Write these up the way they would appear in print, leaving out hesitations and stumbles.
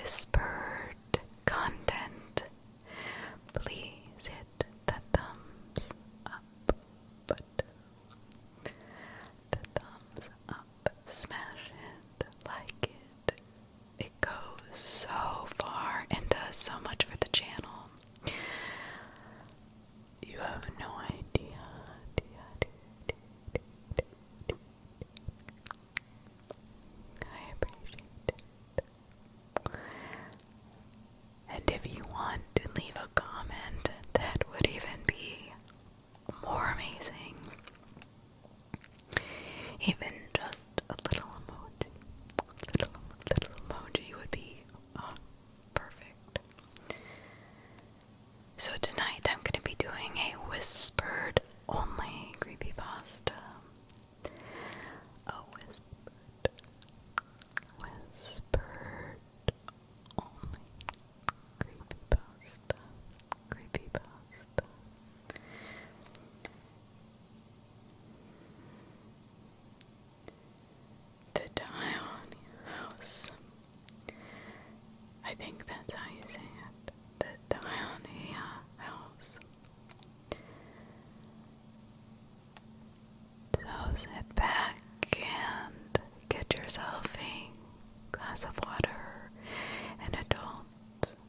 whispered content, please hit the thumbs up button. The thumbs up, smash it, like it. It goes so far and does so much for the channel. You have no idea. I appreciate it. And if you want to leave a comment, that would even be more amazing. Even just a little emoji. Little emoji would be perfect. So tonight I'm going to be doing a whispered only creepypasta. A whispered only creepypasta. The Dionaea House. I think that's how you say it. The Dionaea House. So sit back and get yourself a glass of water, an adult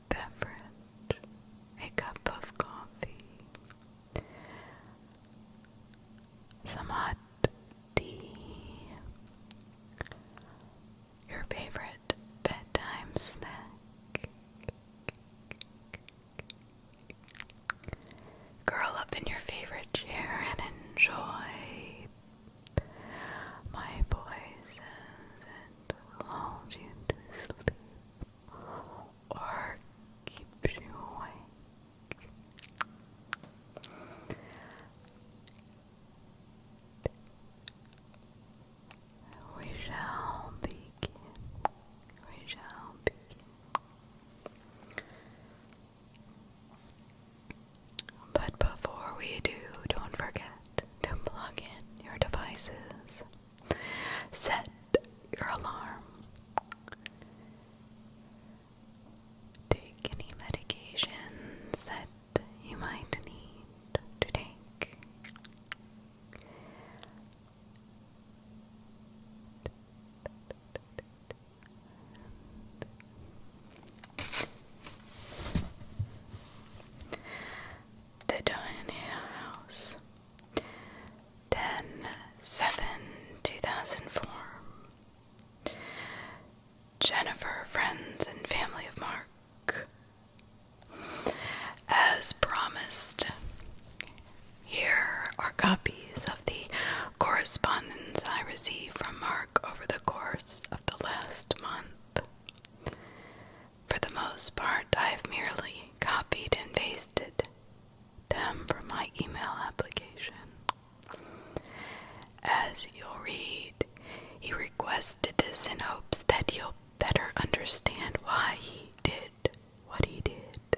beverage, a cup of coffee, some hot tea, your favorite bedtime snack. Curl up in your favorite chair and enjoy my voices and lull you to sleep or keep you awake. We shall begin. But before we do, don't forget to plug in your devices. Set your alarm. Take any medications that you might need to take. The Dionaea House, 10/7/2004. Jennifer, friends, and family of Mark. As promised, here are copies of the correspondence I received from Mark over the course of the last month. For the most part, I've merely copied and pasted them from my email application. As you'll read, he requested this in hopes that you'll better understand why he did what he did.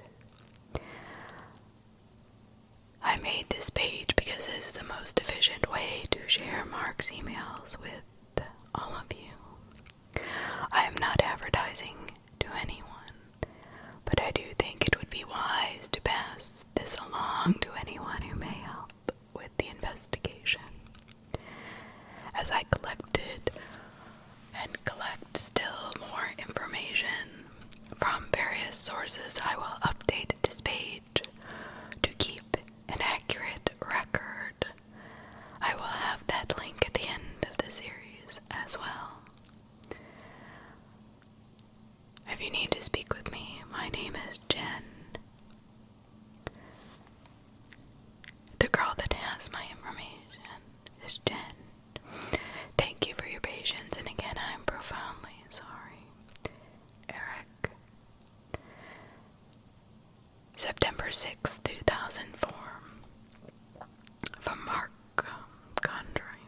I made this page because this is the most efficient way to share Mark's emails with all of you. I am not advertising to anyone, but I do think it would be wise to pass this along to anyone who may help with the investigation. As I collected and collect still more information from various sources, I will update this page to keep an accurate record. I will have that link at the end of the series as well. If you need to speak with me, my name is Jen. The girl that has my information is Jen. Thank you for your patience, and again, I'm profoundly sorry. Eric. September 6th, 2004. From Mark Condry.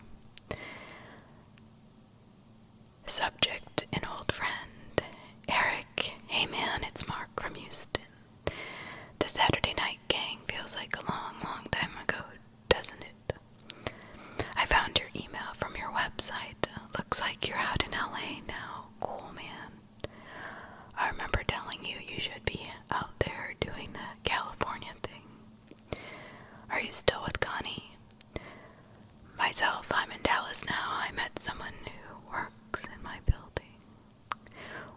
Subject, an old friend. Eric, hey man, it's Mark from Houston. The Saturday Night Gang feels like a long, long time ago, doesn't it? I found your email from your website. Looks like you're out in LA now. Cool, man. I remember Are you still with Connie? Myself, I'm in Dallas now. I met someone who works in my building.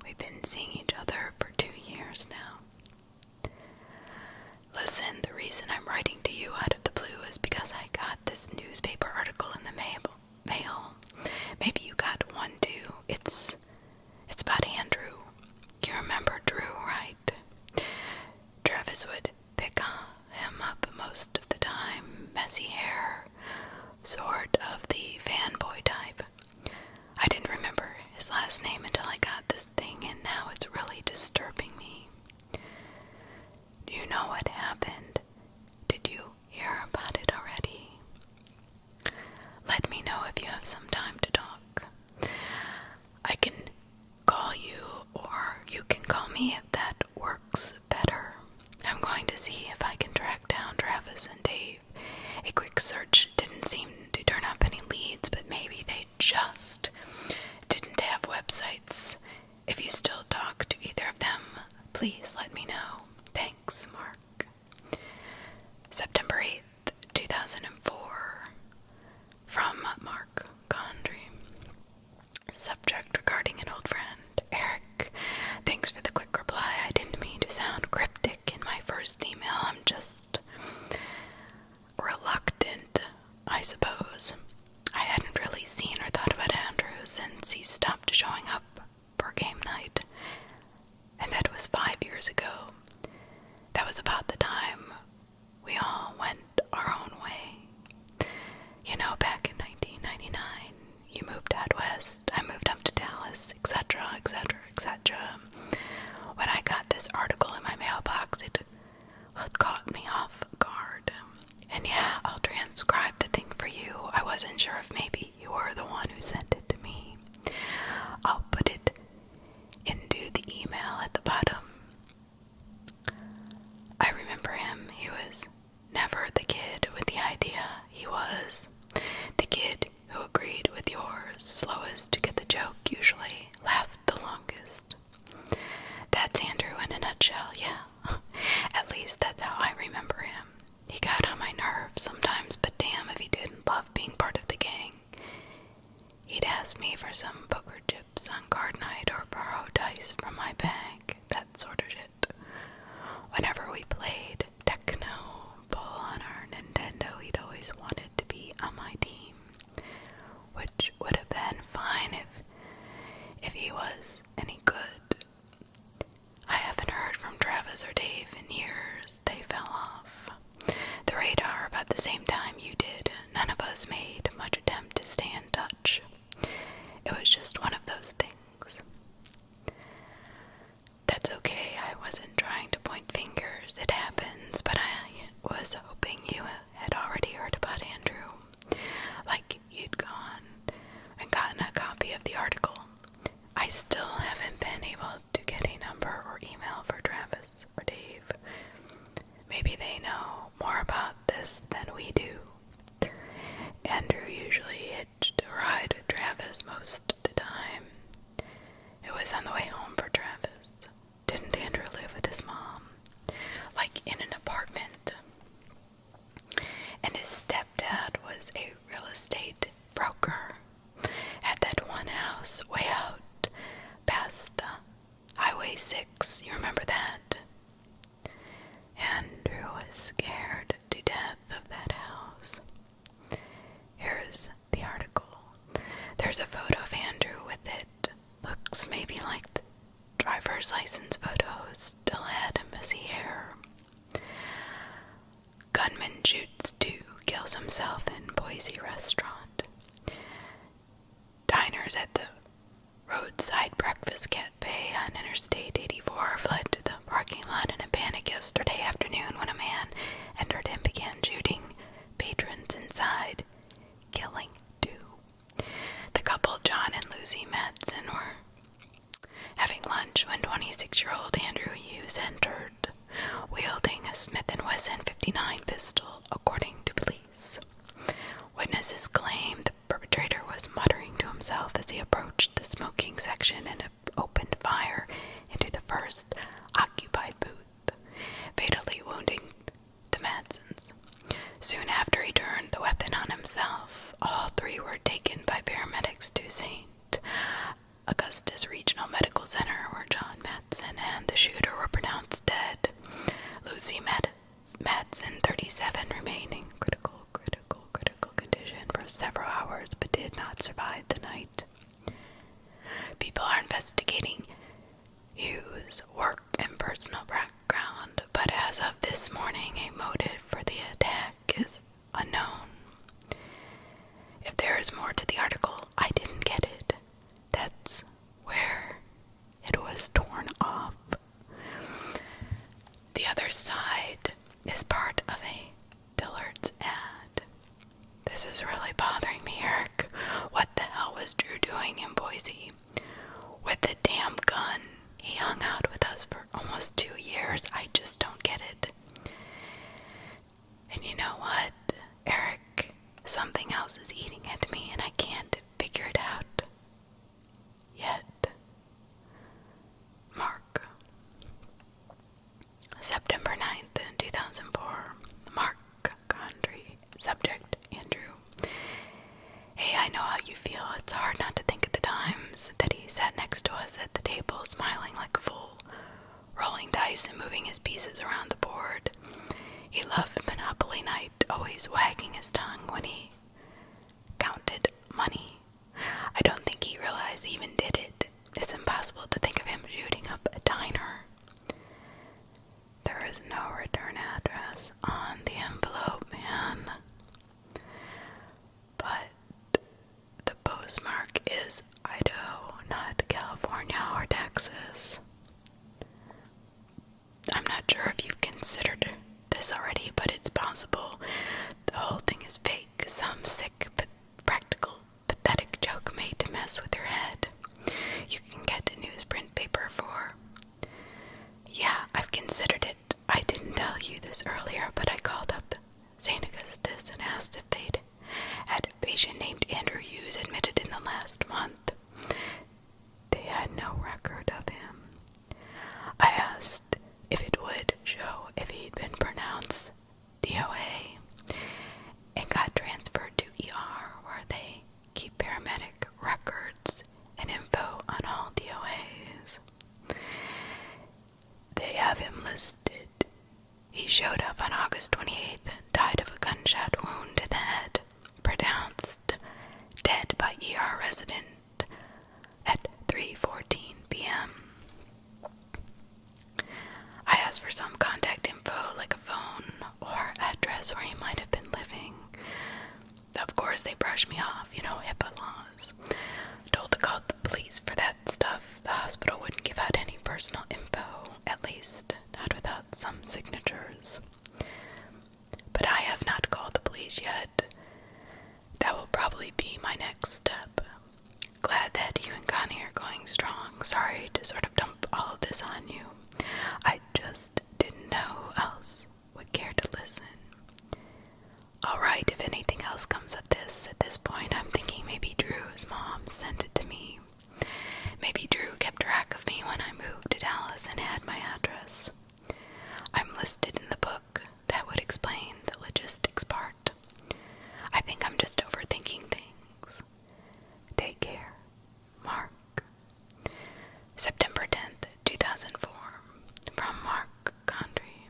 We've been seeing each other for 2 years now. Listen, the reason I'm writing to you out of the blue is because I got this newspaper article in the mail. Maybe you got one too. It's about Andrew. You remember Drew, right? Travis would pick him up most of the time. Messy hair, sort of the fanboy type. I didn't remember his last name until I got this thing, and now it's really disturbing me. Do you know what happened? Did you hear about it already? Let me know if you have some time to talk. I can call you, or you can call me if that works better. I'm going to see if I can track down Travis and Dave. A quick search didn't seem to turn up any leads, but maybe they just didn't have websites. If you still talk to either of them, please let me know. Thanks, Mark. September 8th, 2004. From Mark Condry. Subject regarding an old friend. Eric, thanks for the quick reply. I didn't mean to sound cryptic in my first email. I'm just reluctant, I suppose. I hadn't really seen or thought about Andrew since he stopped showing up for game night. And that was 5 years ago. That was about the time we all went our own way. You know, back in 1999, you moved out west, I moved up to Dallas, etc., etc., etc. When I got this article in my mailbox, it caught me off guard. And yeah, I'll transcribe the thing for you. I wasn't sure if maybe you were the one who sent it to me. I'll put it into the email at the bottom. I remember him. He was never the kid with the idea. He was the kid who agreed with yours, slowest to get the joke usually, laughed the longest. That's Andrew in a nutshell, yeah. At least that's how I remember him. He got on my nerves sometimes, but damn if he didn't love being part of the gang. He'd ask me for some poker chips on card night or borrow dice from my bag, that sort of shit. Whenever we played techno ball on our Nintendo, he'd always wanted to be on my team, which would have been fine if he was any good. I haven't heard from Travis or Dave in years. They fell off the radar about the same time you did. None of us made much attempt to stay in touch. It was just one of those things. That's okay. I wasn't trying to point fingers. It happens, but I was hoping you had already heard about Andrew. Like you'd gone and gotten a copy of the article. I still haven't been able to get a number or email for Travis or Dave. Maybe they know more about this than we do. Andrew usually hitched a ride with Travis most of the time. It was on the way home for Travis. Didn't Andrew live with his mom? Like in an apartment. And his stepdad was a real estate broker. Had that one house way out past the Highway 6. You remember that? Andrew was scared to death of that house. Here's the article. There's a photo of Andrew with it. Looks maybe like the driver's license photo. Still had messy hair. Gunman shoots 2, kills himself in Boise restaurant. Diners at the roadside breakfast cafe on Interstate 84 fled to the parking lot in a panic yesterday afternoon when a man entered and began shooting patrons inside, killing 2. The couple, John and Lucy Madsen, were having lunch when 26-year-old Andrew Hughes entered, wielding a Smith & Wesson .59 pistol, according to police. Witnesses claim the perpetrator was muttering to himself as he approached the smoking section and opened fire into the first occupied booth, fatally wounding the Madsens. Soon and the shooter were pronounced dead. Lucy Madsen, 37, remained in critical condition for several hours but did not survive the night. People are investigating Hugh's work and personal background, but as of this morning, a motive for the attack is unknown. If there is more to the article, I didn't get it. That's where it was torn off. The other side is part of a Dillard's ad. This is really bothering me, Eric. What the hell was Drew doing in Boise? With the damn gun. He hung out with us for almost 2 years. I just don't get it. And you know what, Eric? Something else is eating at me and I can't figure it out yet. Mark. September 9th, 2004. Mark Gondry. Subject, Andrew. Hey, I know how you feel. It's hard not to think of the times that he sat next to us at the table, smiling like a fool, rolling dice and moving his pieces around the board. He loved Monopoly night, always wagging his tongue when he counted money. I don't think he realized he even did it. It's impossible to think of him shooting up a diner. There is no return address on the envelope, man. But the postmark is Idaho, not California or Texas. I'm not sure if you've considered this already, but it's possible the whole thing is fake. Some sick, but practical, pathetic joke made to mess with your head. You can get a newsprint paper for... Yeah, I've considered it. I didn't tell you this earlier, but I called up St. Augustus and asked if they'd had a patient named Andrew Hughes admitted in the last month. They had no record of him. I asked if it would show if he'd been pronounced DOA and got transferred to ER where they keep paramedic records and info on all DOAs. They have him listed. He showed up on August 28th, died of a gunshot wound to the head, pronounced dead by ER resident at 3:14 p.m. I asked for some contact info, like a phone or address where he might have been living. Of course, they brushed me off, HIPAA laws. Told to call the police for that stuff. The hospital wouldn't give out any personal info, at least not without some signatures. But I have not called the police yet. That will probably be my next step. Glad that you and Connie are going strong. Sorry to sort of dump all of this on you. I just didn't know who else would care to listen. Alright, if anything else comes of this, at this point I'm thinking maybe Drew's mom sent it to me. Maybe Drew kept track of me when I moved to Dallas and had my address. I'm listed in the book. That would explain the logistics part. I think I'm just overthinking things. Take care. Mark. September 10th, 2004. From Mark Gondry.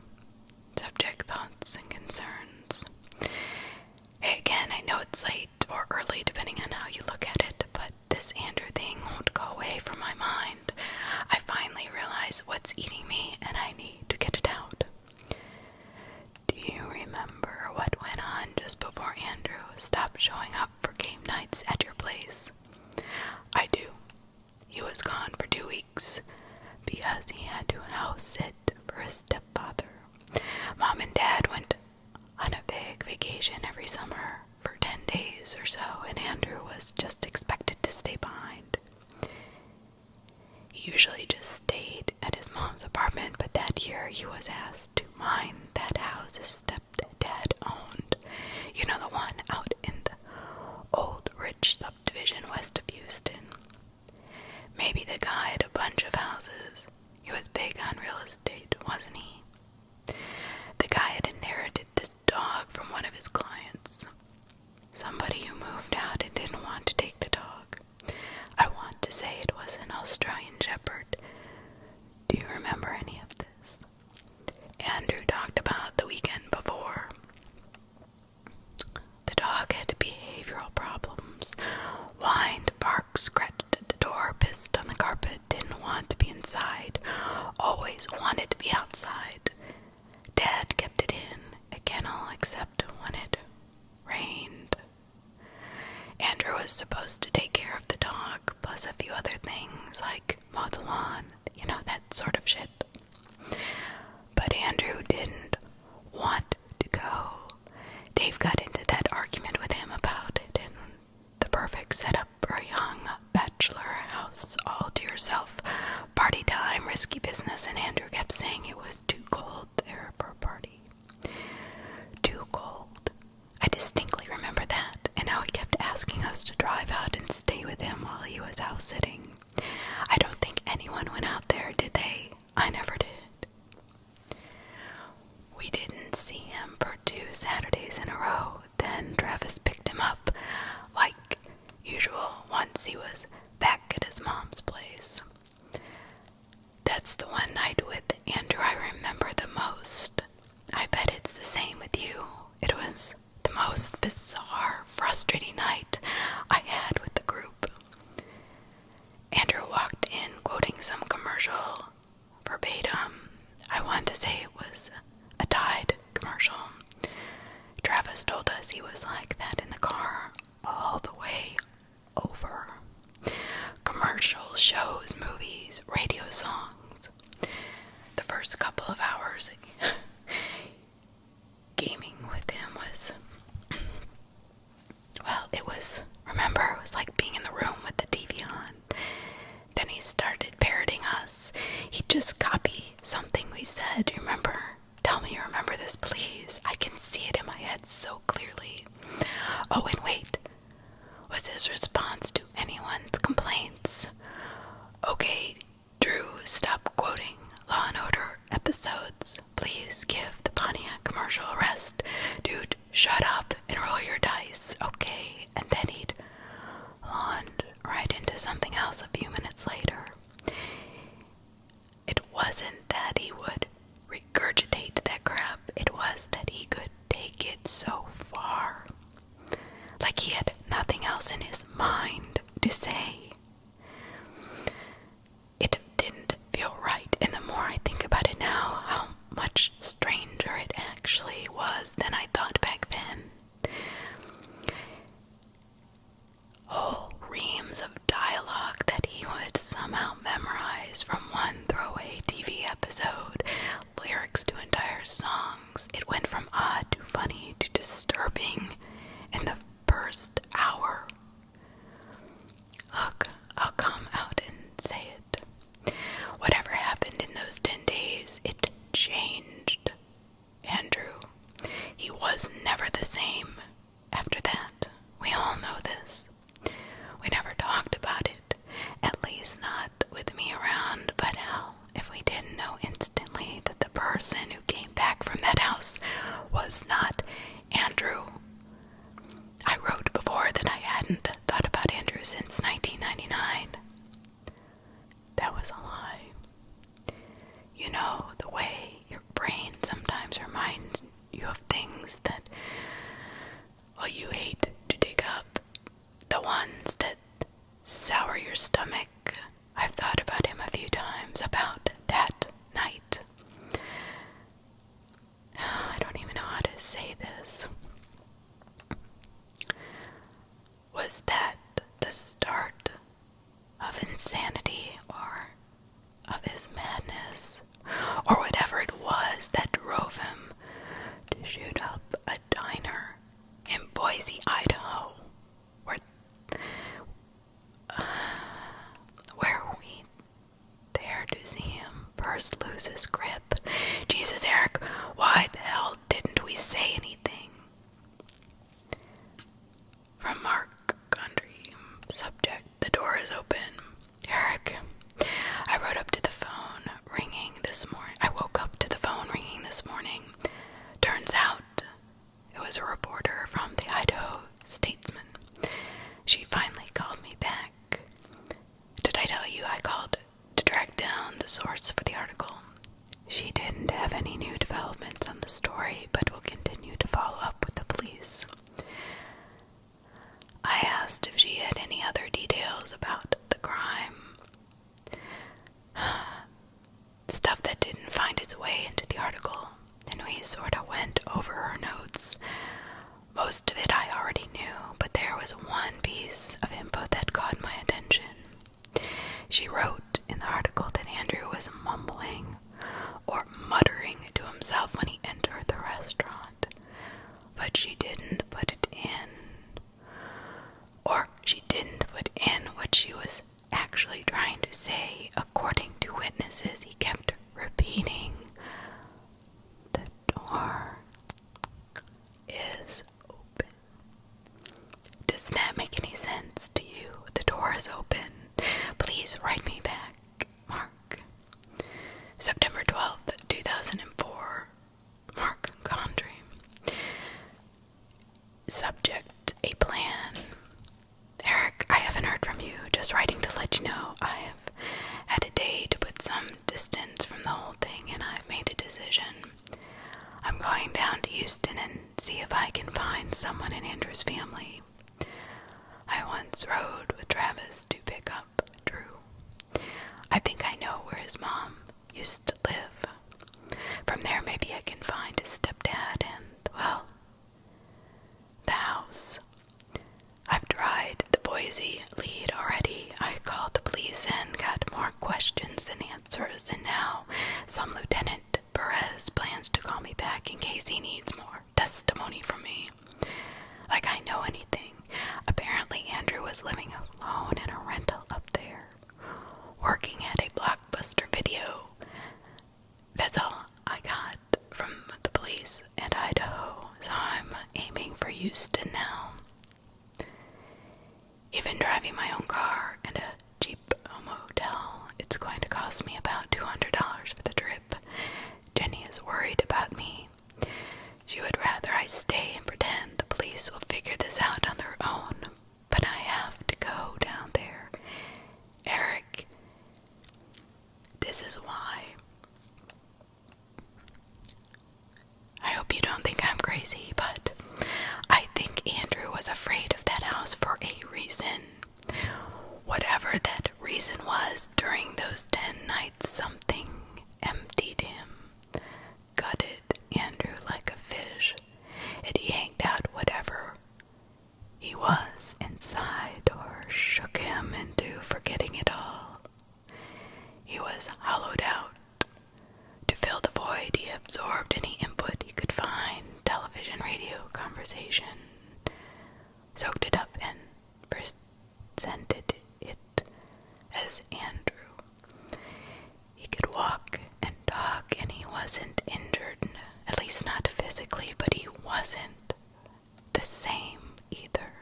Subject, thoughts and concerns. Hey, again, I know it's late or early depending on how you look at it, but this Andrew thing won't go away from my mind. I finally realize what's eating me and I need to get it out. Do you remember what went on just before Andrew stopped showing up for game nights at your place? I do. He was gone for 2 weeks because he had to house sit for his stepfather. Mom and Dad went on a big vacation every summer for 10 days or so, and Andrew was just expected to stay behind. He usually just stayed at his mom's apartment, but that year he was asked to mind that house his stepdad owned. You know, the one out in the old rich subdivision west of Houston. Maybe the guy had a bunch of houses. He was big on real estate, wasn't he? The guy had inherited this dog from one of his clients. Somebody who moved out and didn't want to take the dog. I want to say it was an Australian Shepherd. Do you remember outside. Always wanted to be outside. Dad kept it in a kennel except when it rained. Andrew was supposed to take care of the dog, plus a few other things like mow the lawn, that sort of shit. But Andrew didn't want to go. Dave got into that argument with him about it, and the perfect setup for a young bachelor house, all to yourself, party time, risky business, and Andrew kept saying it was too cold there for a party. Too cold. I distinctly remember that, and how he kept asking us to drive out and stay with him while he was house sitting. I don't think anyone went out there, did they? I never did. We didn't see him for 2 Saturdays in a row. Then Travis picked him up, like usual, once he was back at his mom's place. That's the one night with Andrew I remember the most. I bet it's the same with you. It was the most bizarre, frustrating night I had with the group. Andrew walked in quoting some commercial verbatim. I want to say it was a Tide commercial. Travis told us he was like that in the car all the way over. Commercials, shows, movies, radio songs. The first couple of hours gaming with him was, well, it was like being in the room with the TV on. Then he started parroting us. He'd just copy something we said. You remember? Tell me you remember this, please. I can see it in my head so clearly. Oh, and wait. Was his response to anyone's complaints? Okay, Drew, stop quoting Law and Order episodes. Please give the Pontiac commercial a rest. Dude, shut up and roll your dice, okay? And then he'd launch right into something else a few minutes later. It wasn't that he would regurgitate that crap. It was that he could take it so far. Like he had nothing else in his mind to say. It didn't feel right, and the more I think about it now, how much stranger it actually was than I thought back then. Whole reams of dialogue that he would somehow memorize from one throwaway TV episode, lyrics to entire songs. It went from odd to funny to disturbing in the first hour. Look, I'll come out and say it. Whatever happened in those 10 days, it changed Andrew. He was never the same after that. We all know this. We never talked about it, at least not with me around, but hell, if we didn't know instantly that the person who came back from that house was not Andrew. I wrote before that I hadn't thought about Andrew since 1999. That was a lie. You know, the way your brain sometimes reminds you of things that, well, you hate to dig up. The ones that sour your stomach. I've thought about him a few times, about that night. I don't even know how to say this. Was that the start of insanity, or of his madness, or whatever it was that drove him to shoot up a diner in Boise, Idaho, where we there to see him first lose his grip? Jesus, Eric, why the hell didn't we say anything? From Mark Gundry. Subject, the door is open. Eric, I woke up to the phone ringing this morning. Turns out it was a reporter from the Idaho Statesman. She finally called me back. Did I tell you I called to track down the source for the article? She didn't have any new developments on the story, but will continue to follow up with the police. I asked if she had any other details about the crime. find its way into the article, and we sort of went over her notes. Most of it I already knew, but there was one piece of info that caught my attention. She wrote in the article that Andrew was mumbling or muttering to himself when he entered the restaurant, but she didn't put it in. Or she didn't put in what she was actually trying to say. According to witnesses, he kept repeating, "The door is open." Does that make any sense to you? The door is open. Please write me back, Mark. September 12th, 2004. Mark Gondry. Subject, a plan. Eric, I haven't heard from you. Just writing to let you know I have had a day to put some distance from the whole thing, and I've made a decision. I'm going down to Houston and see if I can find someone in Andrew's family. I once rode with Travis to pick up Drew. I think I know where his mom used to live. From there, maybe I can find his stepdad and, well, the house. I've tried the Boise lead already. I called the police and got more questions than answers, and now some Lieutenant Perez plans to call me back in case he needs more testimony from me. Like I know anything. Apparently Andrew was living alone in a rental up there, working at a Blockbuster Video. That's all I got from the police at Idaho, so I'm aiming for Houston now. Even driving my own car and a cheap motel, it's going to cost me about $200 for the trip. Jenny is worried about me. She would rather I stay and pretend the police will figure this out on their own, but I have to go down there. Eric, this is why. I hope you don't think I'm crazy, but I think Andrew was afraid of that house for a reason. Whatever that reason was, during those 10 nights, something emptied him, gutted Andrew like a fish. It yanked out whatever he was inside or shook him into forgetting it all. He was hollowed out. To fill the void, he absorbed any input he could find, television, radio, conversation, soaked it up and presented it as Andrew. He could walk and talk, and he wasn't injured, at least not physically, but he wasn't the same either.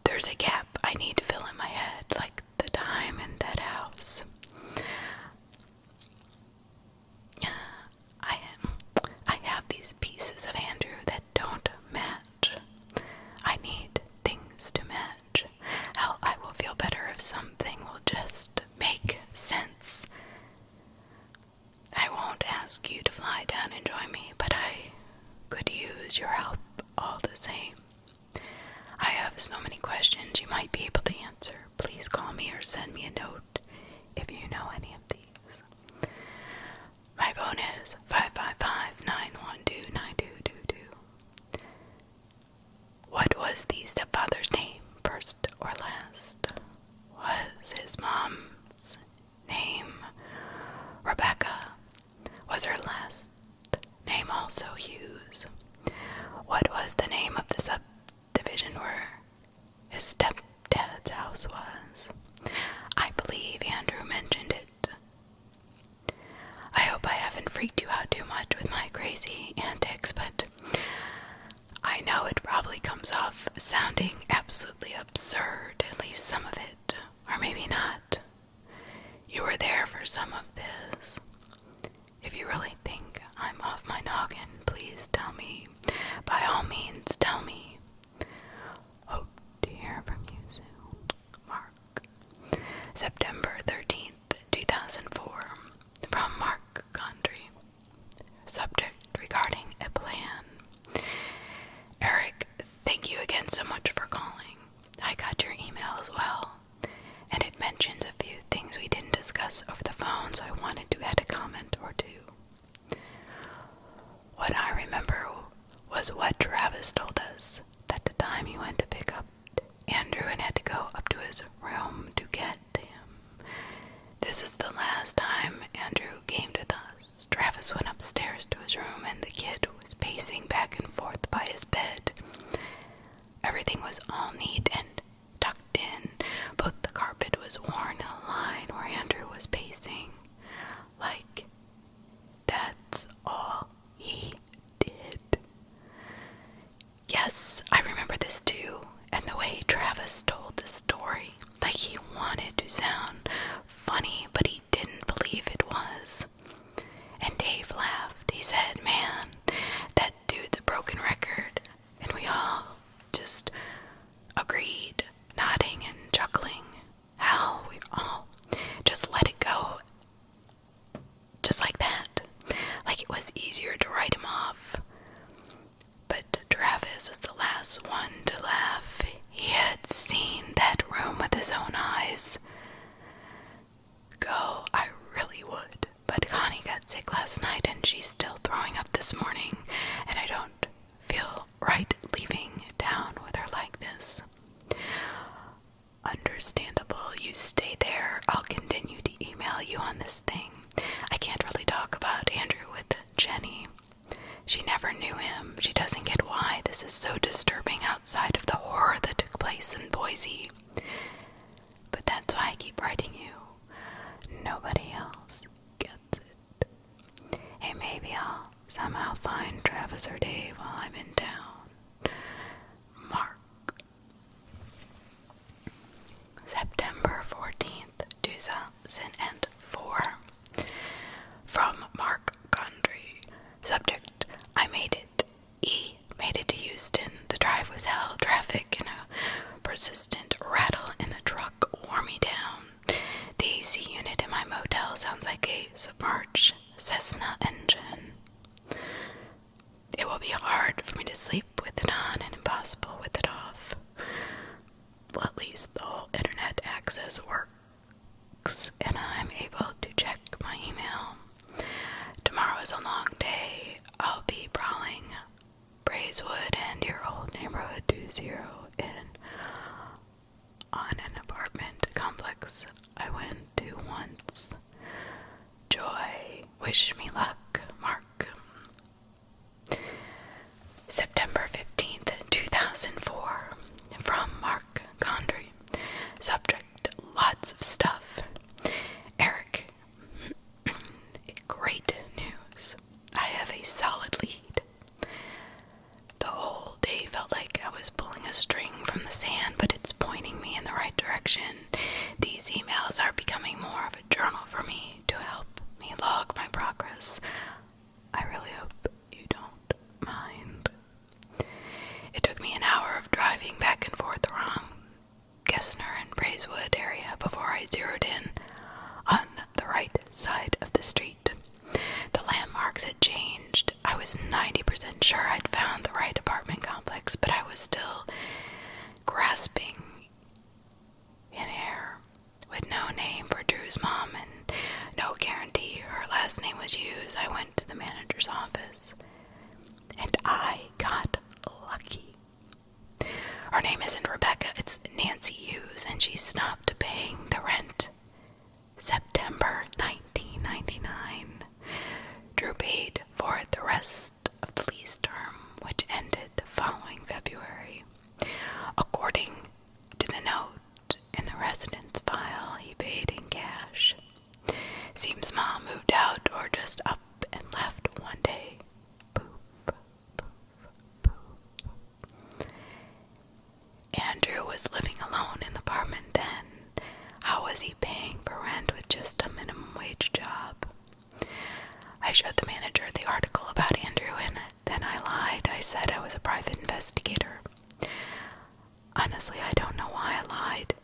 There's a gap I need to fill in my head, like the time in that house. I have these pieces of Andrew that don't match. I need things to match. Hell, I will feel better if something will just make sense. I won't ask you to fly down and join me, but I could use your help all the same. I have so many questions you might be able to answer. Please call me or send me a note if you know any of these. My phone is 555-912-9222. What was the stepfather's name, first or last? Was his mom's name Rebecca? Was her last name also Hughes? What was the name of the subdivision where his stepdad's house was? I believe Andrew mentioned it. I hope I haven't freaked you out too much with my crazy antics, but I know it probably comes off sounding absolutely absurd, at least some of it, or maybe not. You were there for some of this. If you really think I'm off my noggin, please tell me. By all means, tell me. Hope to hear from you soon. Mark. September 13th, 2004. From Mark Gondry. Subject regarding a plan. Eric, thank you again so much for calling. I got your email as well, and it mentions a few things we didn't discuss over the phone, so I wanted to add a comment. on this thing. I can't really talk about Andrew with Jenny. She never knew him. She doesn't get why this is so disturbing outside of the horror that took place in Boise. But that's why I keep writing you. Nobody else gets it. Hey, maybe I'll somehow find Travis or Dave while I'm in town. Mark. September 14th, 2004. From Mark Gondry. Subject, I made it. E made it to Houston. The drive was hell. Traffic and a persistent rattle in the truck wore me down. The AC unit in my motel sounds like a submerged Cessna engine. It will be hard for me to sleep with it on and impossible with it off. Well, at least the whole internet access works, and I'm able to check my email. Tomorrow is a long day. I'll be prowling Braeswood and your old neighborhood 20 in on an apartment complex I went to once. Joy. Wish me luck, Mark. September 15th, 2004. From Mark Gondry. Subject, lots of stuff. Eric. Great news. I have a solid lead. The whole day felt like I was pulling a string from the sand, but it's pointing me in the right direction. These emails are becoming more of a journal for me to help me log my progress. I really hope you don't mind. It took me an hour of driving back and forth around Gessner and Braeswood area before I zeroed in on the right side of the street. The landmarks had changed. I was 90% sure I'd found the right apartment complex, but I was still grasping in air. With no name for Drew's mom and no guarantee her last name was used, I went to the manager's office. And I got lucky. Her name isn't Rebecca, it's Nancy Hughes, and she stopped paying the rent. September 1999. Drew paid for it the rest of the lease term, which ended the following February. According to the note in the residence file, he paid in cash. Seems Mom moved out or just up and left one day. Poof, poof, poof. Andrew was living alone in the apartment then. How was he paying for rent with just a minimum wage job? I showed the manager the article about Andrew, and then I lied. I said I was a private investigator. Honestly, I don't know why I lied.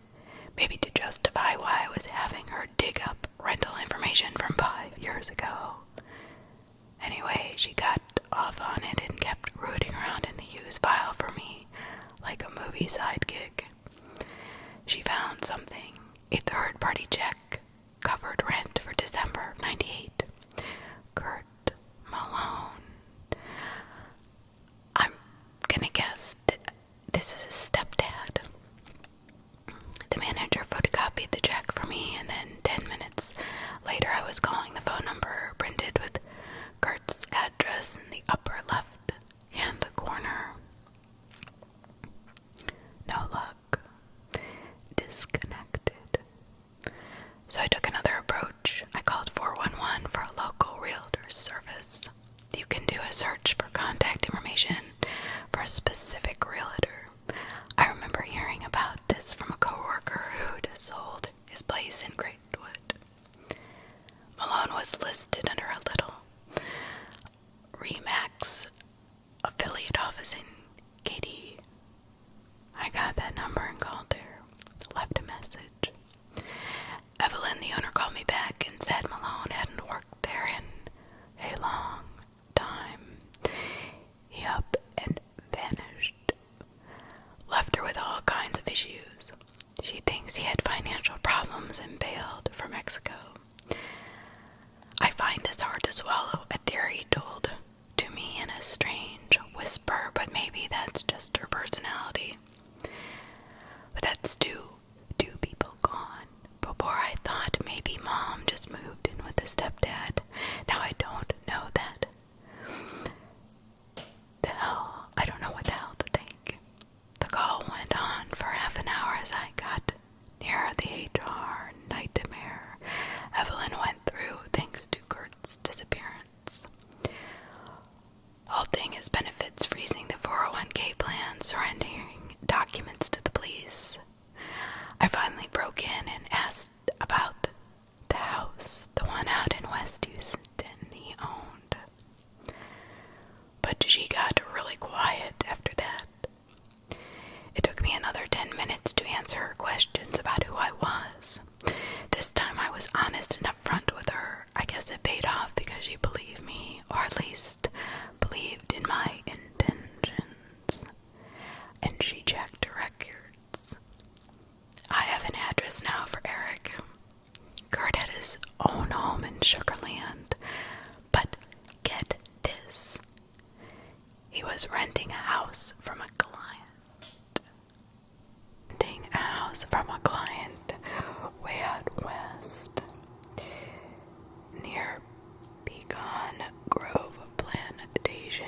Maybe to justify why I was having her dig up rental information from 5 years ago. Anyway, she got off on it and kept rooting around in the Hughes file for me, like a movie sidekick. She found something, a third-party check, covered rent for December of '98. Kurt Malone. I'm gonna guess that this is his stepdad. The manager photocopied the check for me, and then 10 minutes later I was calling the phone number printed with Kurt's address in the upper left-hand corner. No luck. Disconnected. So I took another approach. I called 411 for a local realtor service. You can do a search for contact information for a specific realtor. I remember hearing about this from a coworker who'd sold his place in Greatwood. Malone was listed under a little Remax affiliate office in Katy. I got that number and called there, left a message. Evelyn, the owner, called me back and said Malone hadn't worked there in a long time. He up and vanished. Left her with all kinds of issues. She thinks he had financial problems and bailed for Mexico. I find this hard to swallow, a theory told to me in a strange whisper, but maybe that's just her personality. But that's two people gone. Before I thought maybe Mom stepdad. Now I don't know that. I don't know what the hell to think. The call went on for half an hour as I got near the HR nightmare Evelyn went through thanks to Kurt's disappearance. Halting his benefits, freezing the 401k plan, surrendering documents to the police. I finally broke in and asked about the house, the one out in West Houston he owned. But she got really quiet after that. It took me another 10 minutes to answer her questions about who I was. This time I was honest and upfront with her. I guess it paid off because she believed me, or at least believed in my intentions. And she checked records. I have an address now for Eric. Kurt had his own home in Sugarland. But get this. He was renting a house from a client. Way out west, near Pecan Grove Plantation.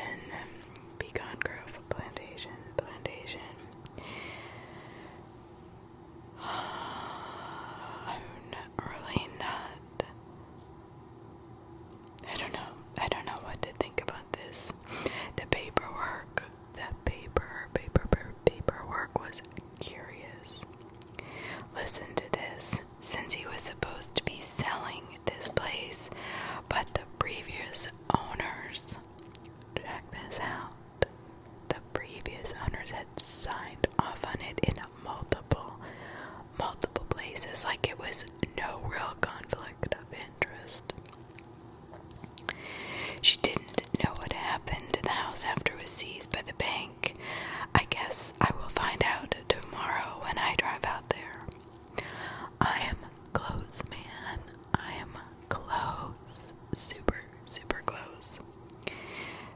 I don't know what to think about this. The paperwork was curious. Listen to this. Since he was supposed to be selling this place, but the previous owners, check this out, the previous owners had signed off on it in multiple places, like it was no real conflict of interest. She didn't know what happened to the house after it was seized by the bank. I guess I will find out tomorrow when I drive out there. I am close, man. I am close. Super, super close.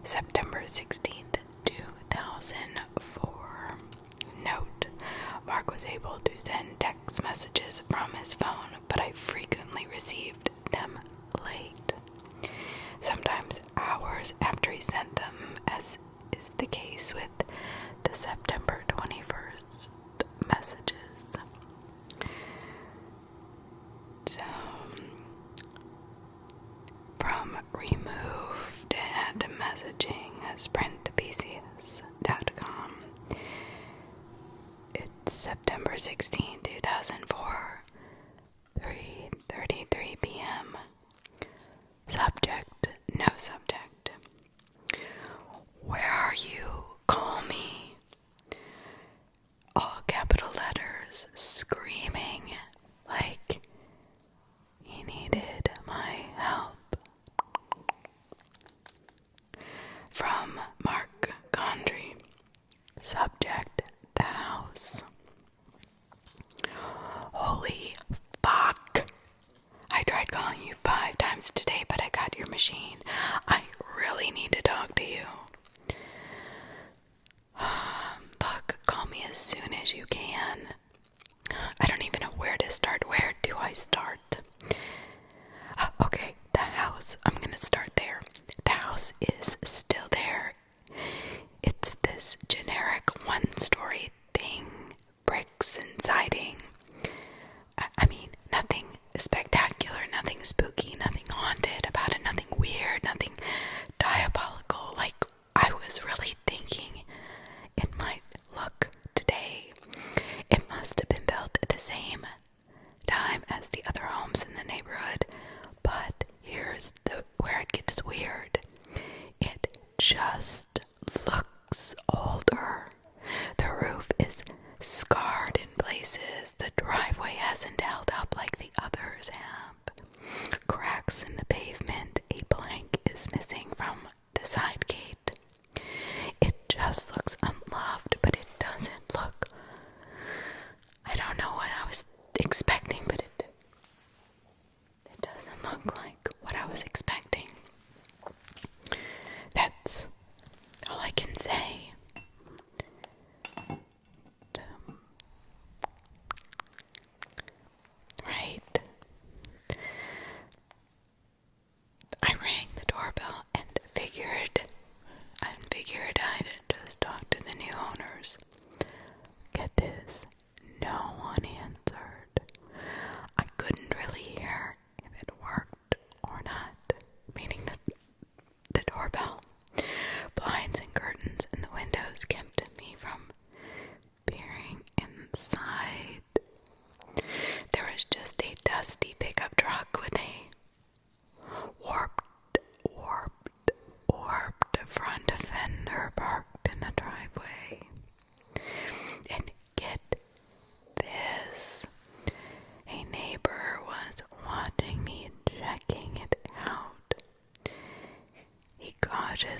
September 16th, 2004. Note: Mark was able to send text messages from his phone, but I frequently received them late. Sometimes hours after he sent them, as is the case with the September 21st messages. So, from removed at messaging sprintpcs.com. It's September 16, 2004, 3:33 p.m. Subject, no subject. Where are you? Call me. All capital letters, screaming like he needed my help. From Mark Condry. Subject, the house. Holy fuck. I tried calling you 5 times today, but I got your machine. I really need to talk to you. Fuck, call me as soon as you can. I don't even know where to start. Where do I start? Okay, the house. I'm gonna start there. The house is still there. It's this generic one-story thing. Bricks and siding. I mean, nothing spectacular, nothing spooky, nothing haunted about it, nothing weird, nothing diabolical. Like, I was really thinking it might look today. It must have been built at the same time as the other homes in the neighborhood. But here's where it gets weird. It just looks older. The roof is scarred in places. The driveway hasn't held up like the others have. Cracks in the pavement. A plank is missing from the side gate. It just looks unloved, but it doesn't look... I don't know what I was expecting, but it doesn't look like what I was expecting. That's all I can say. Right.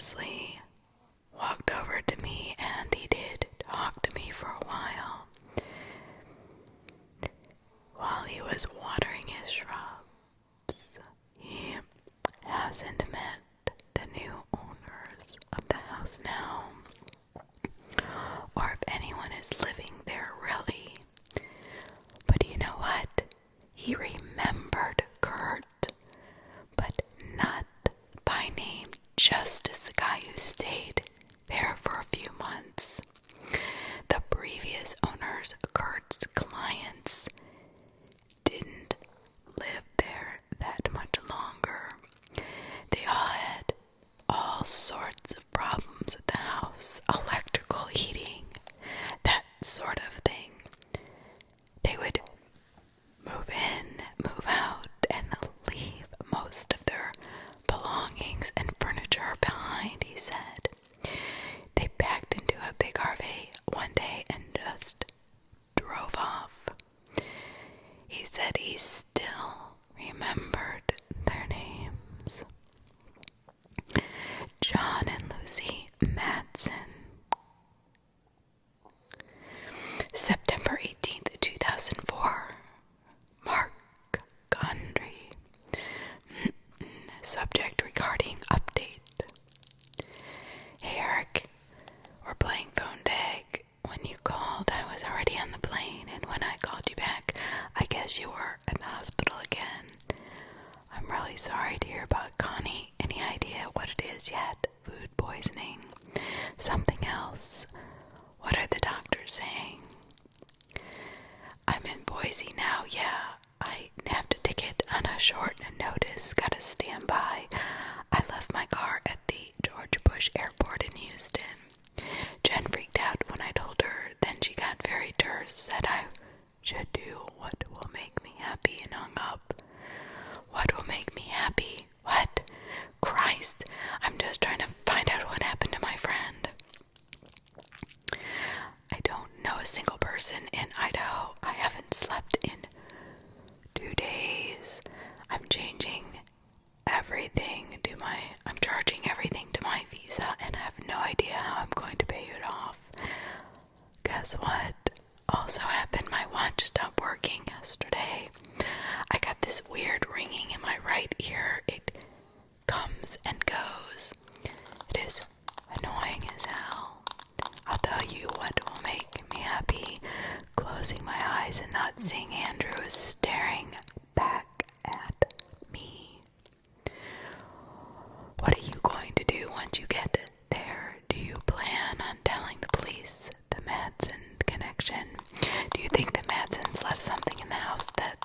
honestly walked over to me, and he did talk to me for a while he was watering his shrubs. He hasn't met the new owners of the house now, or if anyone is living there really. But you know what? He remembered Kurt, but not by name, just as the guy who stayed there for a few months. The previous owners, Kurt's clients, didn't live there that much longer. They all had all sorts of problems with the house, electrical, heating, that sort of thing. They would move in, move out, and leave most of their belongings and furniture behind, he said. They packed into a big RV one day and just drove off. He said he still remembered their names. John and Lucy Madsen. September 18th, 2004. Mark Gondry. Subject regarding update. Hey Eric, we're playing phone tag. When you called, I was already on the plane, and when I called you back, I guess you were at the hospital again. I'm really sorry to hear about Connie. Any idea what it is yet? Food poisoning? Something else? What are the doctors saying? I'm in Boise now, yeah. I nabbed a ticket on a short notice. Gotta stand by. I left my car at the George Bush Airport in Houston. Jen freaked out when I told her. Then she got very terse, said I should do what will make me happy, and hung up. What will make me happy? What? Christ, I'm just trying to find out what happened to my friend. I don't know a single person in Idaho. I haven't slept in 2 days. I'm charging everything to my visa, and I have no idea how I'm going to pay it off. Guess what also happened? My watch stopped working yesterday. I got this weird ringing in my right ear. It comes and goes. It is annoying as hell. I'll tell you what will make me happy. Closing my eyes and not seeing Andrew staring back at me. What are you going to do once you get there? Do you plan on telling the police the Madsen connection? Do you think the Madsens left something in the house that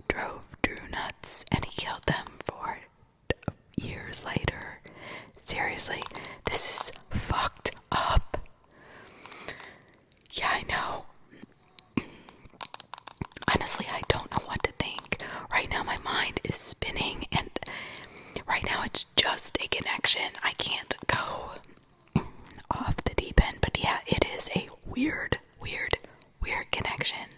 drove Drew nuts and he killed them for it years later? Seriously, this is fucked up. Yeah, I know. Honestly, I don't know what to think. Right now my mind is spinning, and right now it's just a connection. I can't go off the deep end, but yeah, it is a weird connection.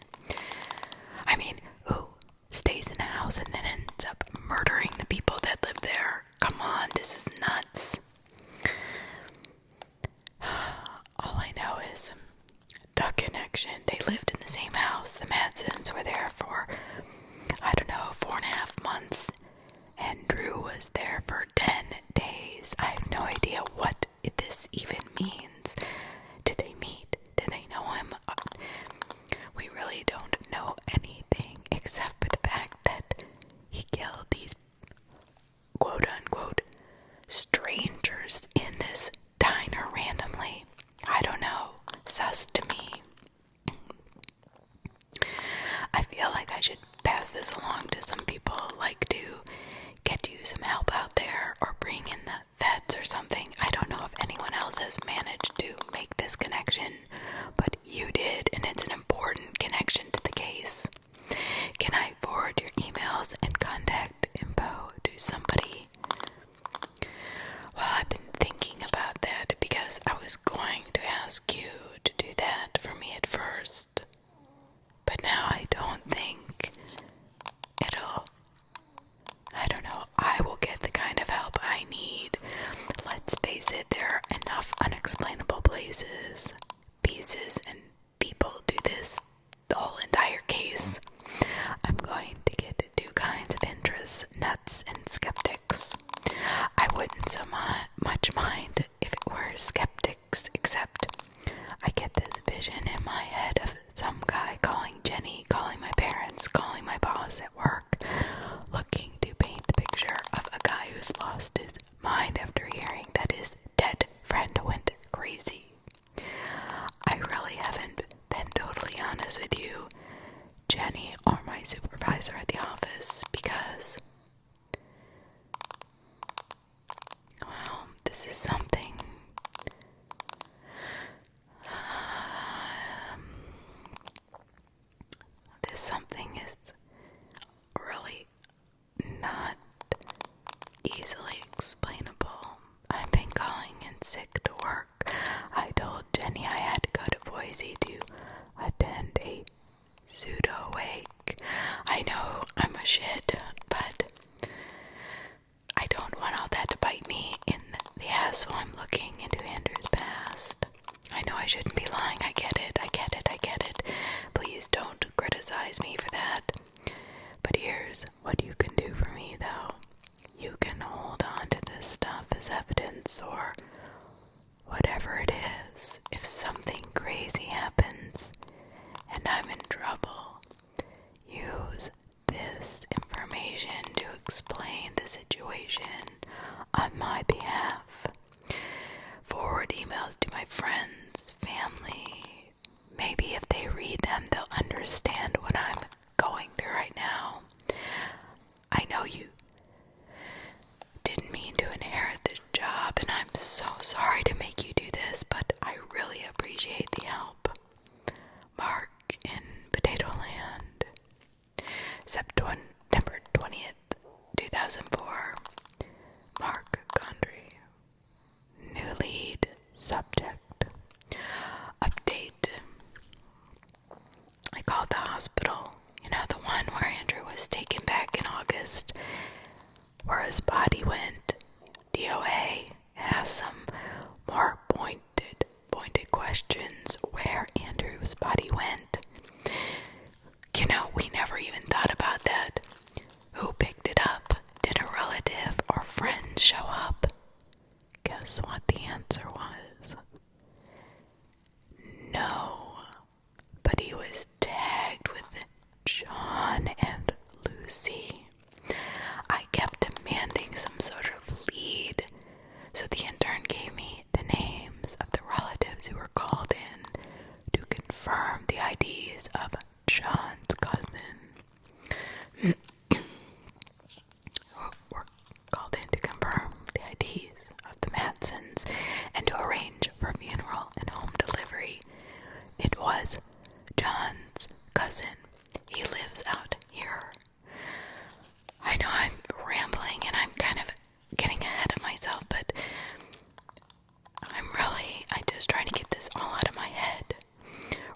I mean, who stays in a house and then ends up murdering the people that live there? Come on, this is nuts. All I know is the connection. They lived in the same house. The Madsens were there for, 4.5 months, and Drew was there for 10 days. I have no idea what this even means. Did they meet? Did they know him? We really don't know anything except for the fact that he killed these quote-unquote strangers in this diner randomly. I don't know. Sus to me. I feel like I should pass this along to some people, like to get you some help out there. was nuts and skeptics. I wouldn't so much mind if it were skeptics, except I get this vision in my head of some guy calling Jenny, calling my parents, calling my boss at work, looking to paint the picture of a guy who's lost his mind after hearing that his dead friend went crazy. I really haven't been totally honest with you, Jenny, or my supervisor at the office, because, well, this is something. This something is really not easily explainable. I've been calling in sick to work. I told Jenny I had to go to Boise to attend a pseudo wake. I know I'm a shit, but I don't want all that to bite me in the ass while I'm looking into Andrew's past. I know I shouldn't be lying. I get it. Please don't criticize me for that. But here's what you can do for me, though. You can hold on to this stuff as evidence or whatever it is. If something crazy happens and I'm in trouble, use this information to explain the situation on my behalf. Forward emails to my friends, family. Maybe if they read them, they'll understand what I'm going through right now. I know you didn't mean to inherit this job, and I'm so sorry to make you do this, but I really appreciate the help. Mark in Potato Land. September 20th, 2004. Mark Gondry. New lead subject. Update. I called the hospital. You know, the one where Andrew was taken back in August, where his body went. DOA asked some more pointed questions where Andrew's body went. You know, we never even thought about that. Who picked it up? Did a relative or friend show up? Guess what the answer was? No. But he was tagged with John and Lucy. I kept demanding some sort of lead, so the intern gave me the names of the relatives who were called in to confirm the IDs of John's cousin. Were called in to confirm the IDs of the Madsons and to arrange for funeral and home delivery. It was John's cousin. He lives out here. I know I'm rambling and I'm kind of getting ahead of myself, but I'm just trying to get this all out of my head.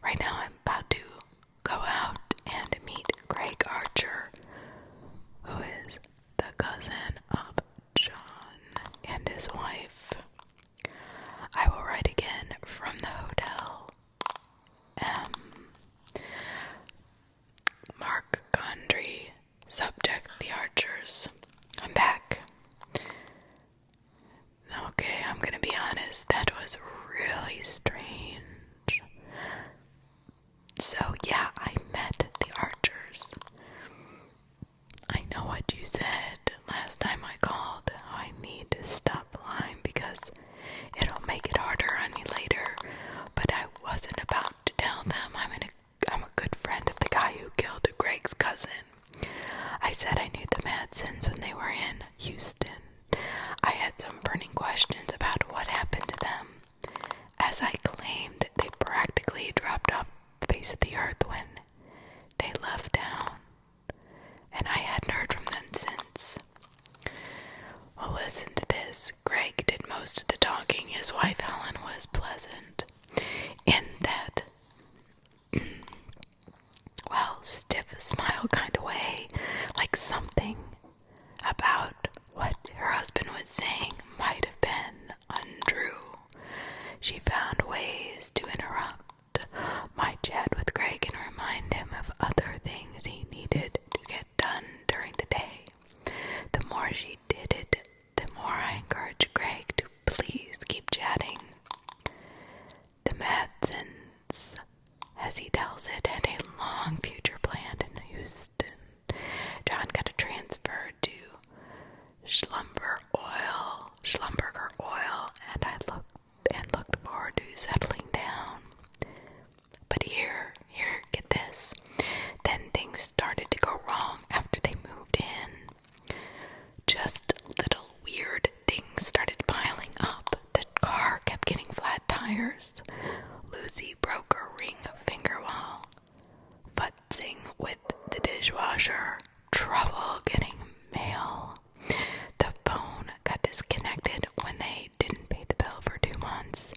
Right now I'm about to go out and meet Greg Archer, who is the cousin of John and his wife. I will write again from the hotel. Mark Gondry, subject the Archers. I'm back. Okay, I'm gonna be honest, that was really strange. So yeah, I met the Archers. I know what you said last time I called, how I need to stop lying because it'll make it harder on me later, but I wasn't about to tell them I'm a good friend of the guy who killed Greg's cousin. I said I knew the Madsons when they were in Houston. I had some burning questions about what happened to them, as I claimed they practically dropped off the face of the earth when they left town, and I hadn't heard from them since. Well, listen to this. Greg did most of the talking. His wife Helen was pleasant in that, well, stiff smile kind of way, like something about what her husband was saying might have been untrue. She found ways to interrupt my chat with Greg and remind him of other things he needed to get done during the day. trouble getting mail. The phone got disconnected when they didn't pay the bill for 2 months.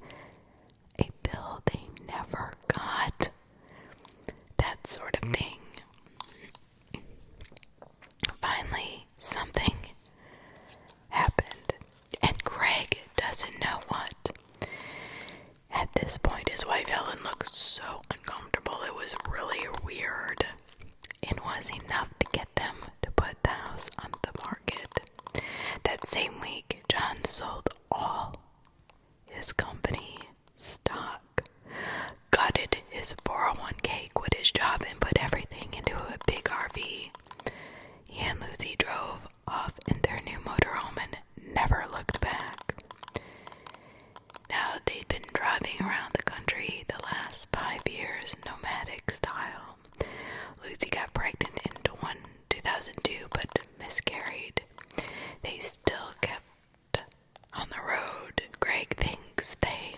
A bill they never got. That sort of thing. Finally, something happened, and Greg doesn't know what. At this point, his wife Helen looked so uncomfortable. It was really weird. It was enough to get them to put the house on the market. That same week, John sold all his company stock, gutted his 401k, quit his job, and put everything into a big RV. He and Lucy drove off in their new motorhome and never looked back. Now they'd been driving around the country the last 5 years, nomadic style. Lucy got pregnant in 2002, but miscarried. They still kept on the road. Greg thinks they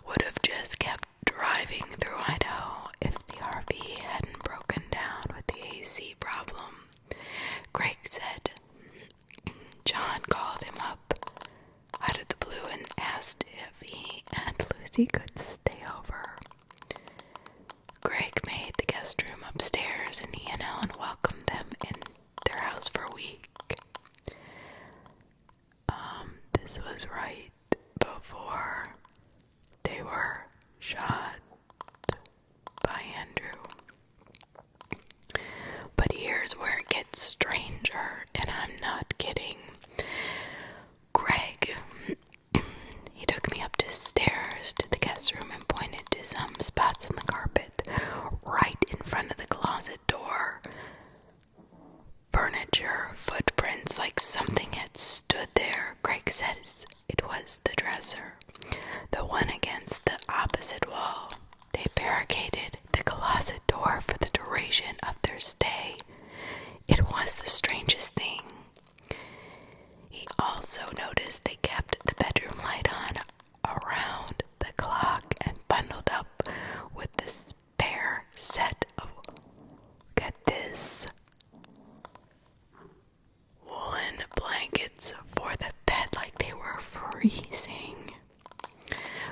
would have just kept driving through Idaho if the RV hadn't broken down with the AC problem. Greg said John called him up out of the blue and asked if he and Lucy could stay over. Greg made the guest room upstairs, and he and Helen welcomed them in their house for a week. This was right before they were shot by Andrew. But here's where it gets stranger, and I'm not kidding. Greg, he took me up the stairs to the guest room and pointed to some spots on the carpet right in front of the closet door. Furniture, footprints, like something had stood there. Greg says it was the dresser, the one against the opposite wall. They barricaded the closet door for the duration of their stay. It was the strangest thing. He also noticed they kept the bedroom light on around the clock and bundled up with the spare set of, get this, woolen blankets for the bed, like they were freezing.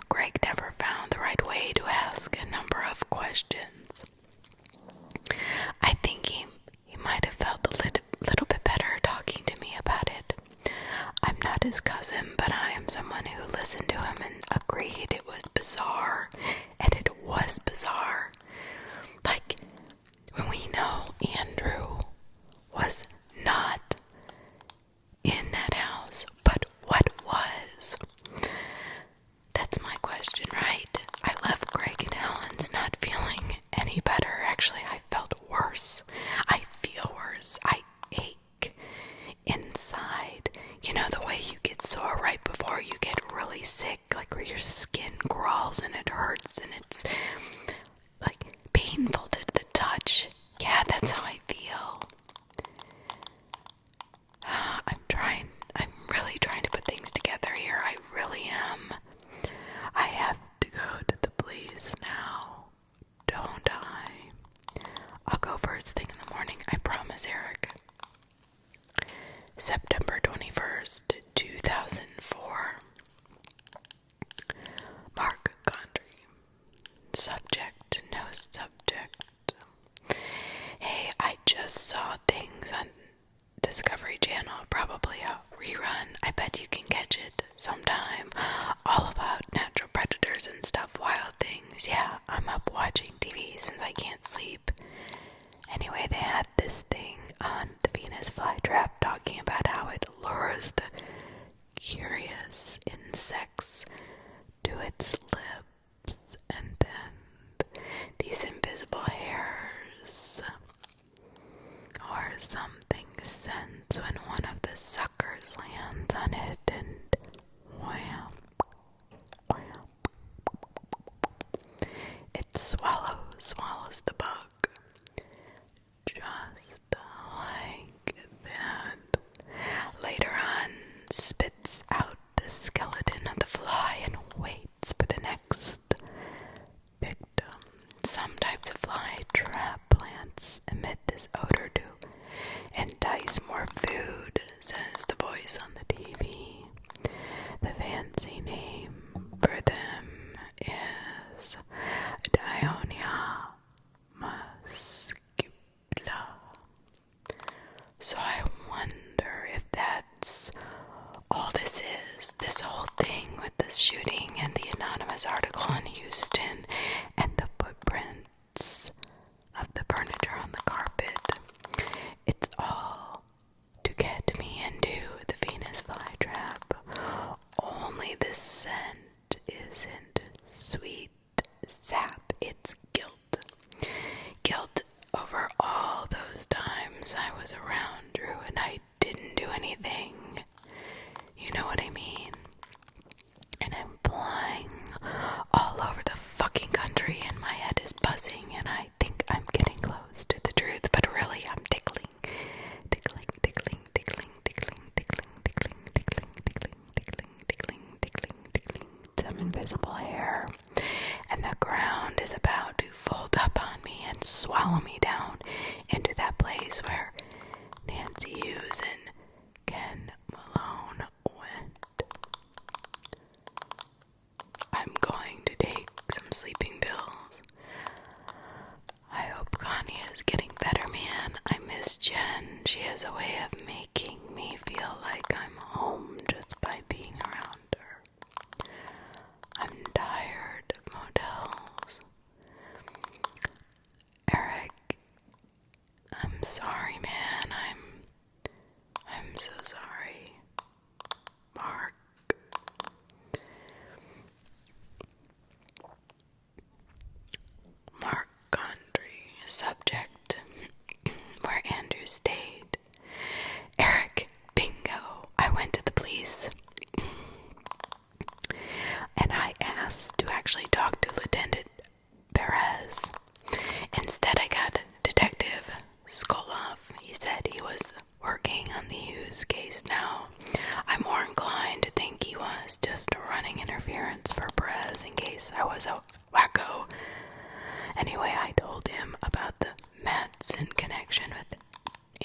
Greg never found the right way to ask a number of questions. I think he might have felt a little bit better talking to me about it. I'm not his cousin, but I am someone who listened to him and agreed it was bizarre. And it was bizarre. Like, when we know Andrew was not in that house, but what was? That's my question, right? I left Greg and Helen's not feeling any better. Actually, I felt worse. I feel worse. I ache inside. You know, the way you get sore right before you get really sick, like where your skin crawls and it hurts and it's like painful to the touch. Yeah, that's how I feel. I'm really trying to put things together here. I really am. I have to go to the police now, don't I? I'll go first thing in the morning, I promise, Eric. September 21st, 2004. Mark Gondry. Subject, no subject. Hey, I just saw things on Discovery Channel, probably a rerun. I bet you can catch it sometime. All about natural predators and stuff, wild things. Yeah, I'm up watching TV since I can't sleep. Anyway, they had this thing on the Venus flytrap talking about how it lures the curious insects to its lips, and then these invisible hairs or something sense when one of the suckers lands on it, and wham, wham, it swallows the bug. Just like that. Later on, spits out the skeleton of the fly and waits for the next victim. Some types of fly trap plants emit this odor to more food, says the voice on the TV. The fancy name for them is Dionaea House. So I wonder if that's all this is. This whole thing with the shooting and the anonymous article in Houston and the footprints of the furniture on the carpet. It's all to get me into the Venus flytrap. Only the scent isn't sweet sap, it's guilt. Guilt over all those times I was around Drew and I didn't do anything. You know what I mean? And I'm flying all over the fucking country and my head is buzzing and I think I'm getting close to the truth, but really I'm tickling. Some invisible hair, and the ground is about to fold up on me and swallow me down into that place where Nancy Hughes and Ken Malone went. I'm going to take some sleeping pills. I hope Connie is getting better, man. I miss Jen. She has a way of making me feel like I'm home just by being around her. I'm tired of motels. Eric, I'm sorry, man. I'm so sorry. Mark. Mark Gondry. Subject. Where Andrew stayed. Eric, bingo. I went to the police. And I asked to actually talk to Lieutenant Perez. Instead, I got Detective Skoloff. He said he was working on the Hughes case now. I'm more inclined to think he was just running interference for Perez in case I was a wacko. Anyway, I told him about the Madsen connection with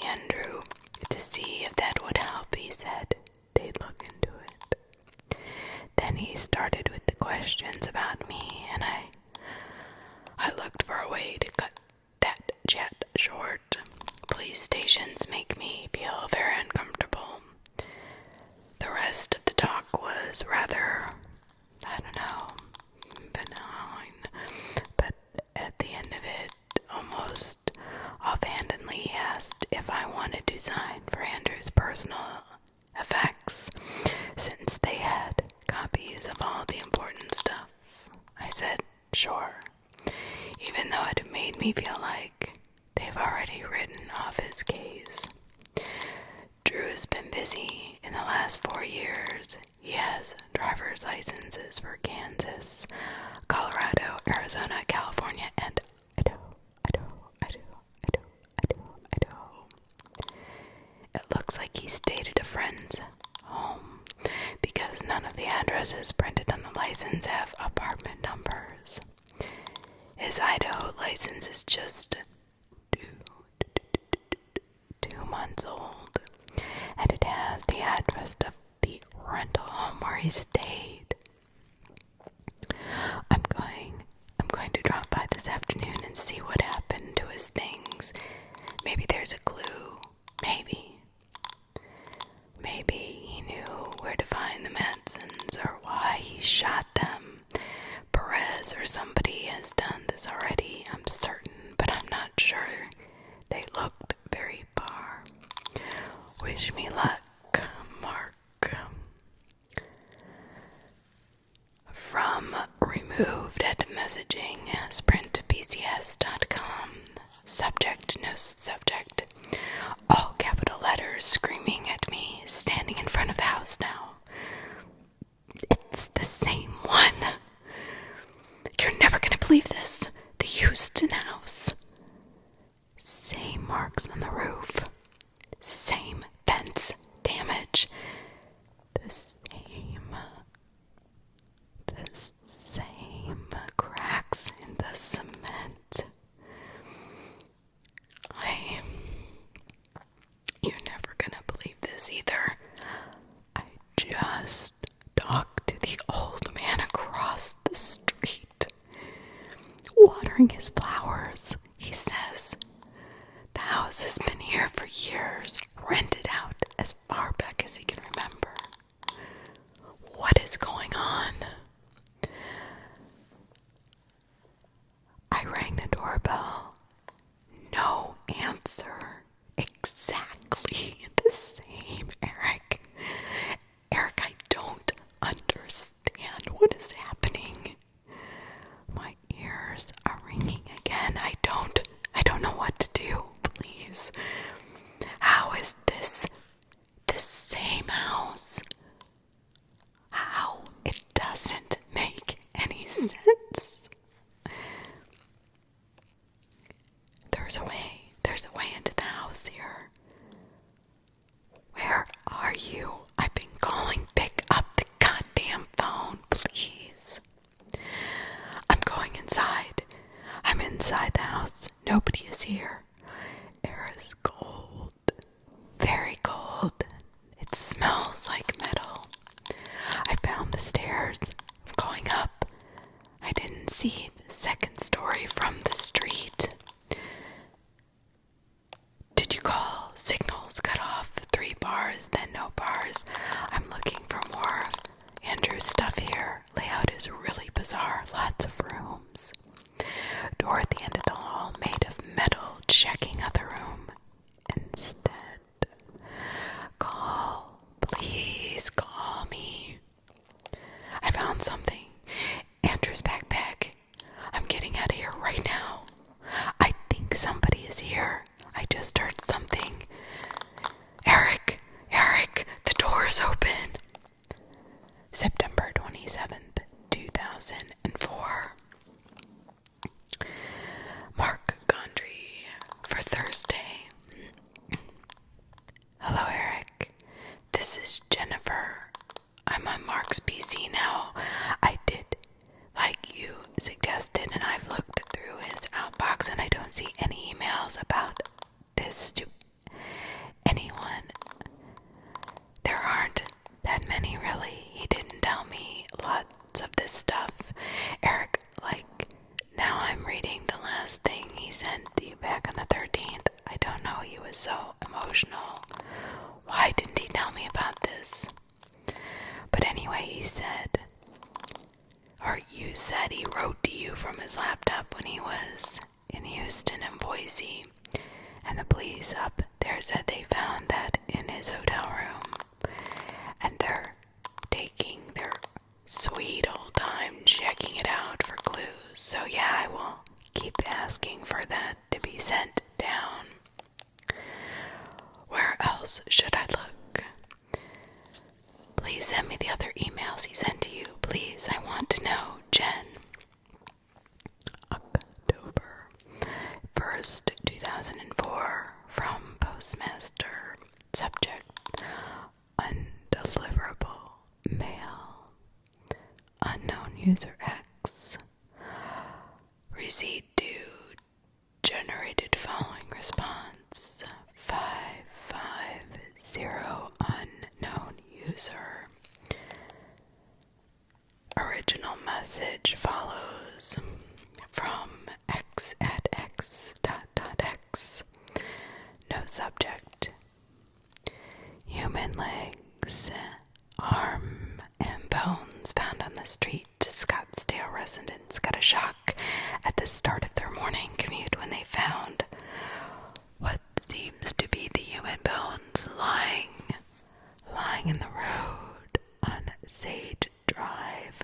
Andrew to see if that would help. He said they'd look into it. Then he started with the questions about me, and I looked for a way to cut that chat short. Police stations make me feel very uncomfortable. The rest of the talk was rather, I don't know, benign. But at the end of it, almost offhandedly, he asked if I wanted to sign for Andrew's personal effects, since they had copies of all the important stuff. I said, sure, even though it made me feel like they've already written off his case. Drew's been busy in the last 4 years. He has driver's licenses for Kansas, Colorado, Arizona, California, and Idaho. It looks like he stayed at a friend's home because none of the addresses printed on the license have apartment numbers. His Idaho license is just 2 months old, and it has the address of the rental home where he stayed. I'm going to drop by this afternoon and see what happened to his things. Maybe there's a clue. Maybe he knew where to find the Madsons or why he shot them. Perez or somebody has done this already, I'm certain, but I'm not sure. They looked very far. Wish me luck, Mark. From removed at messaging, sprintpcs.com. Subject, no subject. All capital letters screaming at me, standing in front of the house now. It's the same one. You're never gonna believe this. The Houston house. Same marks on the roof. Same fence must talk to the old man across the street. Watering his flowers, he says. The house has been here for years, rented out as far back as he can remember. What is going on? I rang the doorbell. No answer. Exactly the same, Eric. Eric, I don't understand what is happening. My ears are ringing again. I don't know what to do. Please. How is this the same house? How? It doesn't make any sense. There's a way into the house here. Where are you? I've been calling. Pick up the goddamn phone, please. I'm going inside. I'm inside the house. Nobody is here. Air is cold. Very cold. It smells like metal. I found the stairs. I'm going up. I didn't see the second story from the street. Did you call? Signals cut off. 3 bars, then no bars. I'm looking for more of Andrew's stuff here. Layout is really bizarre. Lots of rooms. Door at the end of the hall made of metal. Checking out the room. Instead. Call. Please call me. I found something. Andrew's backpack. I'm getting out of here right now. I think somebody is here. I just heard something. Eric, the door is open. September 27th, 2004. Mark Gondry for Thursday. Hello, Eric. This is Jennifer. I'm on Mark's PC now. I did like you suggested, and I've looked through his outbox and I don't see any emails about this to anyone. There aren't that many, really. He didn't tell me lots of this stuff. Eric, now I'm reading the last thing he sent you back on the 13th. I don't know, he was so emotional. Why didn't he tell me about this? But anyway, you said he wrote to you from his laptop when he was in Houston and Boise, and the police up there said they found that in his hotel room, and they're taking their sweet old time checking it out for clues. So yeah, I will keep asking for that to be sent down. Where else should I look? Please send me the other emails he sent to you. Please, I want to know. Jen. October 1st, 2004. From Postmaster. Subject. Undeliverable. Mail. Unknown user X. Receipt due. Generated following response. 550 unknown user. Original message follows from x at x dot dot x. No subject. Human legs, arm, and bones found on the street. Scottsdale residents got a shock at the start of their morning commute when they found what seems to be the human bones lying in the road on Sage Drive.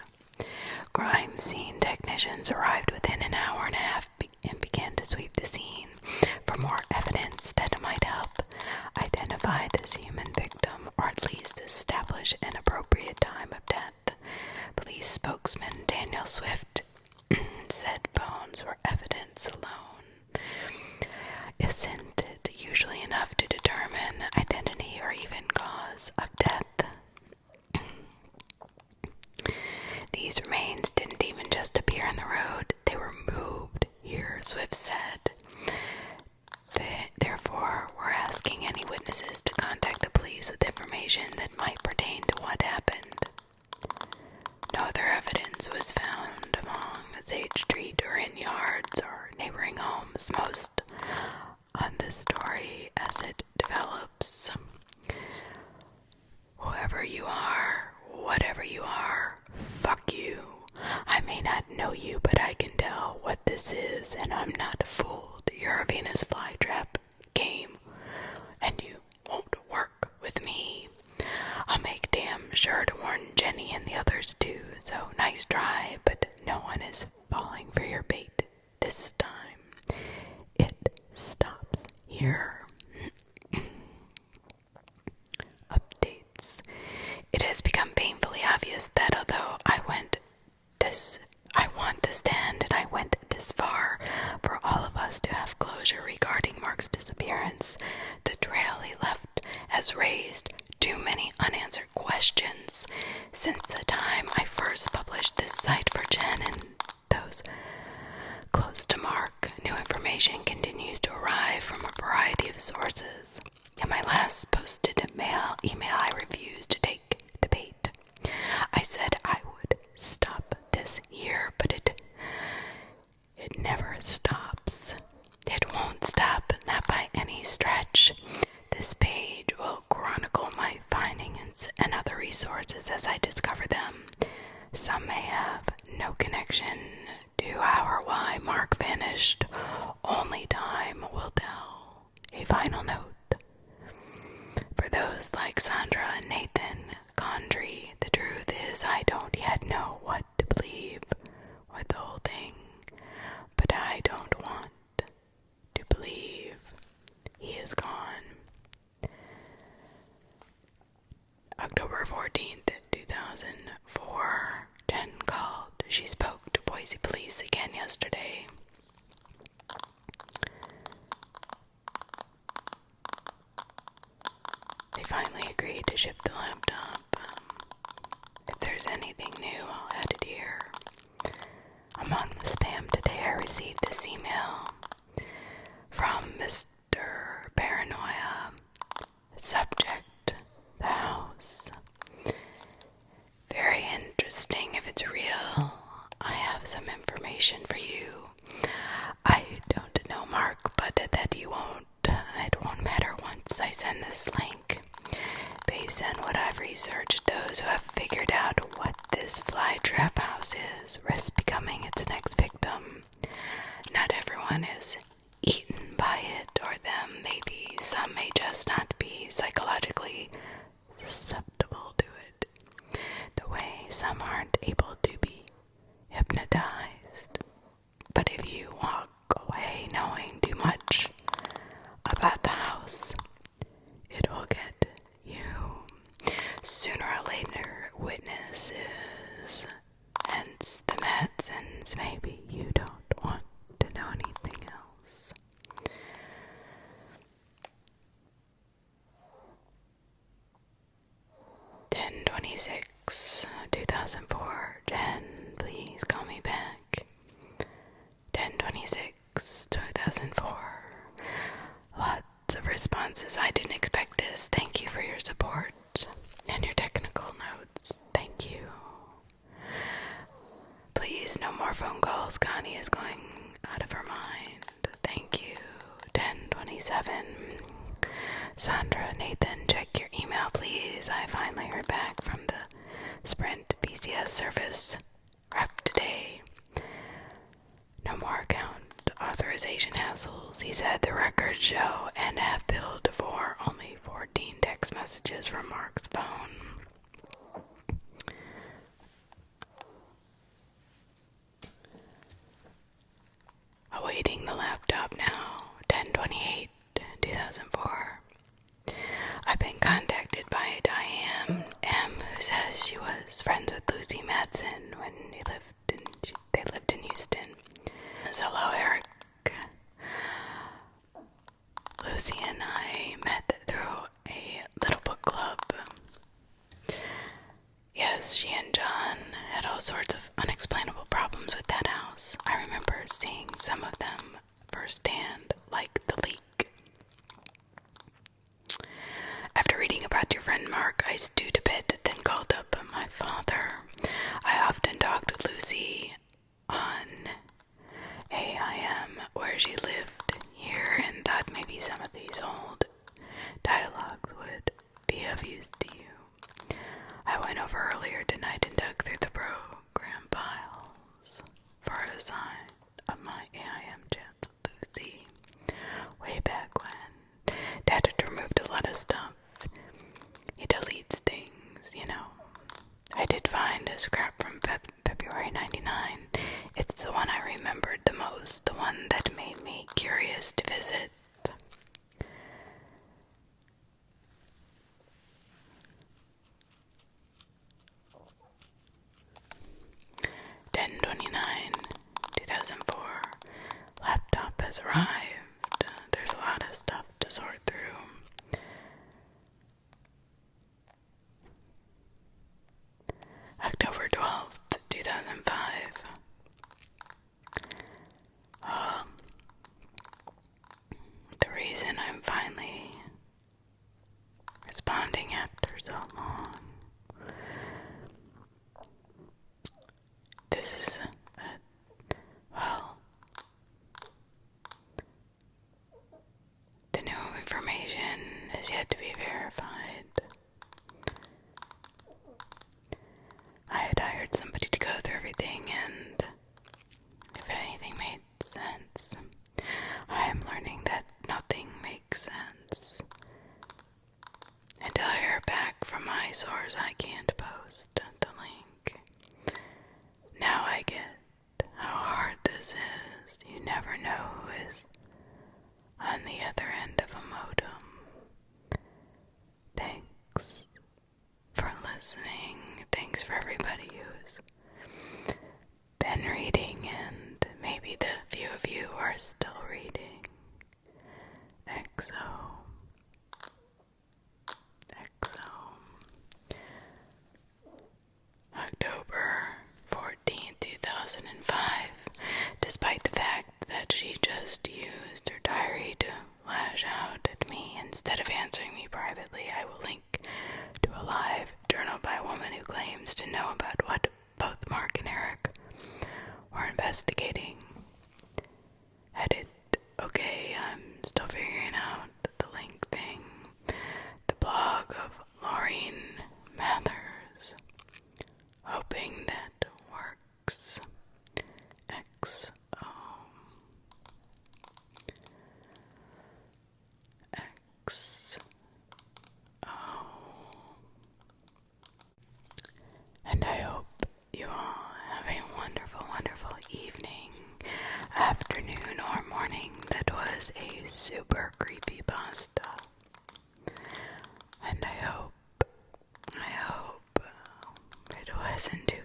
Crime scene technicians arrived within an hour and a half and began to sweep the scene for more evidence that might help identify this human victim, or at least establish an appropriate time of death. Police spokesman Daniel Swift said bones were evidence alone. Isn't it usually enough to determine identity or even cause of death? These remains didn't even just appear on the road, they were moved here, Swift said. Therefore, we're asking any witnesses to contact the police with information that might pertain to what happened. know you, but I can tell what this is, and I'm not fooled. You're a Venus flytrap game, and you won't work with me. I'll make damn sure to warn Jenny and the others too, so nice try, but no one is falling for your bait this time. It stops here. Updates. It has become painfully obvious that although I want this to end, and I went this far for all of us to have closure regarding Mark's disappearance, the trail he left has raised too many unanswered questions. Since the time I first published this site for Jen and those close to Mark, new information continues to arrive from a variety of sources. In my last posted email, I refused to take the bait. I said I would stop this year, but it never stops. It won't stop, not by any stretch. This page will chronicle my findings and other resources as I discover them. Some may have no connection to how or why Mark vanished. Only time will tell. A final note. For those like Sandra and Nathan Condry, the truth is I don't yet know what to believe with the whole thing, but I don't want to believe he is gone. October 14th, 2004. Jen called. She spoke to Boise police again yesterday. They finally agreed to ship the laptop. If there's anything new, I'll add it here. Among the spam today, I received this email from Mr. Paranoia. Subject: the house. Very interesting if it's real. I have some information for you. I don't know Mark, but that you won't. It won't matter once I send this link. Based on what I've researched, those who have figured out what this flytrap house is risk becoming its next victim. Not everyone is eaten by it, or them. Maybe some may just not be psychologically susceptible to it, the way some aren't able to be hypnotized. But if you walk away knowing too much about the house, it will get you. Sooner or later, witnesses, hence the medicines. Maybe you don't want to know anything else. (10/26, 2004). Jen, please call me back. 10/26, 2004. Lots of responses. I didn't expect this. Thank you for your support and your technical notes. Thank you. Please, no more phone calls. Connie is going out of her mind. Thank you. 10/27. Sandra, Nathan, check your email, please. I finally heard back from the Sprint PCS service rep today. No more account authorization hassles. He said the records show and have billed for only 14 text messages from Mark's phone. Awaiting the laptop now. 10/28, 2004. I've been contacted by Diane M, who says she was friends with Lucy Madsen when they lived in Houston. Hello, Eric. Lucy and I met through a little book club. Yes, she and John had all sorts of unexplainable problems with that house. I remember seeing some of them firsthand, like the leak. After reading about your friend Mark, I stewed a bit, then called up my father. I often talked with Lucy on AIM, where she lived here, and thought maybe some of these old dialogues would be of use to you. I went over earlier tonight and dug through the program files. arrived. There's a lot of stuff to sort through. October 12th, 2005. The reason I'm finally responding after so long. This is the new information is yet to be verified. I had hired somebody to go through everything, and if anything made sense, I am learning that nothing makes sense. Until I hear back from my source, I can't post the link. Now I get how hard this is. You never know who is on the other end of a modem. Thanks for listening. Thanks for everybody who's been reading, and maybe the few of you are still reading. XO. October 14th, 2005. Despite the fact that she just used her diary to lash out at me instead of answering me privately, I will link to a live journal by a woman who claims to know about what both Mark and Eric were investigating. Edit. Okay, I'm still figuring out the link thing. The blog of Laureen Mathers. Hoping that works. XO. And I hope you all have a wonderful, wonderful evening, afternoon, or morning that was a super creepy pasta. And I hope it wasn't too